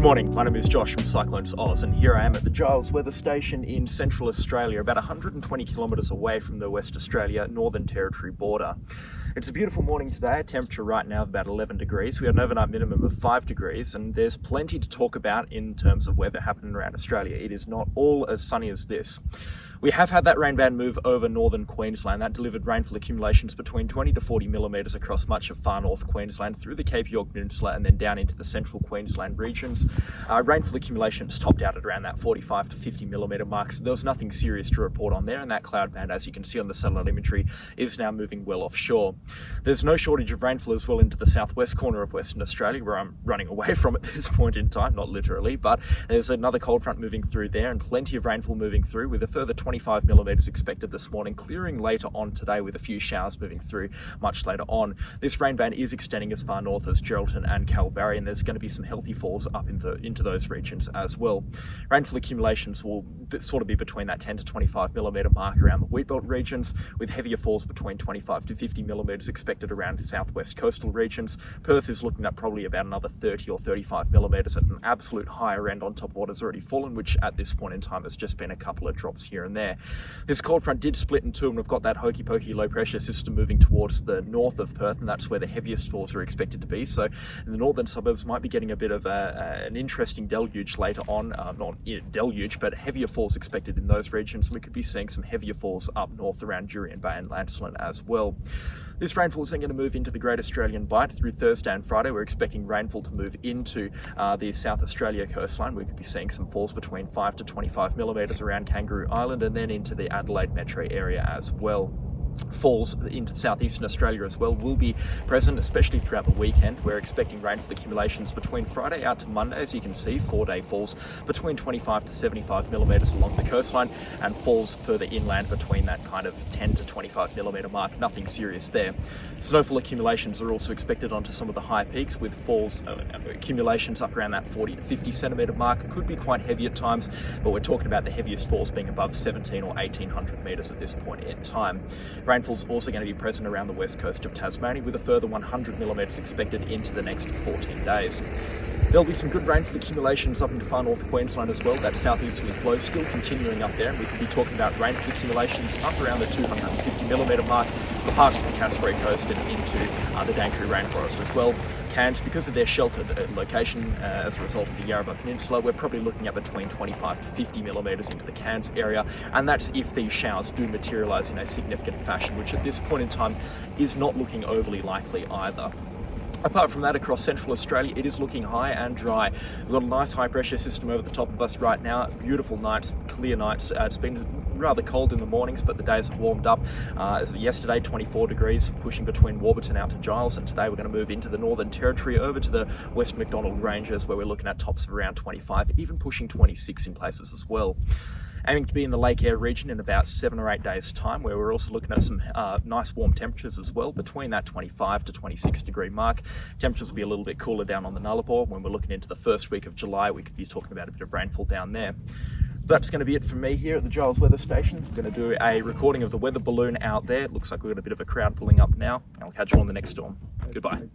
Good morning, my name is Josh from CyclonesOZ, and here I am at the Giles weather station in Central Australia, about 120 kilometres away from the West Australia Northern Territory border. It's a beautiful morning today, a temperature right now of about 11 degrees. We had an overnight minimum of 5 degrees, and there's plenty to talk about in terms of weather happening around Australia. It is not all as sunny as this. We have had that rain band move over northern Queensland. That delivered rainfall accumulations between 20 to 40 millimetres across much of far north Queensland, through the Cape York Peninsula and then down into the central Queensland regions. Rainfall accumulations topped out at around that 45 to 50 millimetre mark, so there was nothing serious to report on there, and that cloud band, as you can see on the satellite imagery, is now moving well offshore. There's no shortage of rainfall as well into the southwest corner of Western Australia, where I'm running away from at this point in time, not literally, but there's another cold front moving through there and plenty of rainfall moving through, with a further 25 millimetres expected this morning, clearing later on today with a few showers moving through much later on. This rain band is extending as far north as Geraldton and Kalbarri, and there's going to be some healthy falls up into those regions as well. Rainfall accumulations will sort of be between that 10 to 25 millimetre mark around the wheatbelt regions, with heavier falls between 25 to 50 millimetres expected around the southwest coastal regions. Perth is looking at probably about another 30 or 35 millimetres at an absolute higher end on top of what has already fallen, which at this point in time has just been a couple of drops here and there. This cold front did split in two, and we've got that hokey pokey low pressure system moving towards the north of Perth, and that's where the heaviest falls are expected to be. So the northern suburbs might be getting a bit of an interesting deluge later on, not deluge, but heavier falls expected in those regions. We could be seeing some heavier falls up north around Jurien Bay and Lancelin as well. This rainfall is then going to move into the Great Australian Bight through Thursday and Friday. We're expecting rainfall to move into the South Australia coastline. We could be seeing some falls between 5 to 25 millimetres around Kangaroo Island and then into the Adelaide metro area as well. Falls into southeastern Australia as well will be present, especially throughout the weekend. We're expecting rainfall accumulations between Friday out to Monday, as you can see, 4-day falls between 25 to 75 millimetres along the coastline, and falls further inland between that kind of 10 to 25 millimetre mark. Nothing serious there. Snowfall accumulations are also expected onto some of the high peaks, with falls accumulations up around that 40 to 50 centimetre mark. Could be quite heavy at times, but we're talking about the heaviest falls being above 17 or 1800 metres at this point in time. Rainfall's also going to be present around the west coast of Tasmania, with a further 100 millimetres expected into the next 14 days. There'll be some good rainfall accumulations up into far north Queensland as well. That southeasterly flow still continuing up there, and we could be talking about rainfall accumulations up around the 250 millimetre mark for parts of the Cassowary coast and into the Daintree rainforest as well. Cairns, because of their sheltered location as a result of the Yarrabah Peninsula, we're probably looking at between 25 to 50 millimetres into the Cairns area, and that's if these showers do materialise in a significant fashion, which at this point in time is not looking overly likely either. Apart from that, across central Australia, it is looking high and dry. We've got a nice high pressure system over the top of us right now. Beautiful nights, clear nights. It's been rather cold in the mornings, but the days have warmed up. Yesterday, 24 degrees, pushing between Warburton out to Giles, and today we're going to move into the Northern Territory over to the West Macdonald Ranges, where we're looking at tops of around 25, even pushing 26 in places as well. Aiming to be in the Lake Eyre region in about 7 or 8 days' time, where we're also looking at some nice warm temperatures as well, between that 25 to 26 degree mark. Temperatures will be a little bit cooler down on the Nullarbor. When we're looking into the first week of July, we could be talking about a bit of rainfall down there. That's going to be it from me here at the Giles weather station. I'm going to do a recording of the weather balloon out there. It looks like we've got a bit of a crowd pulling up now. I'll catch you on the next storm. Goodbye.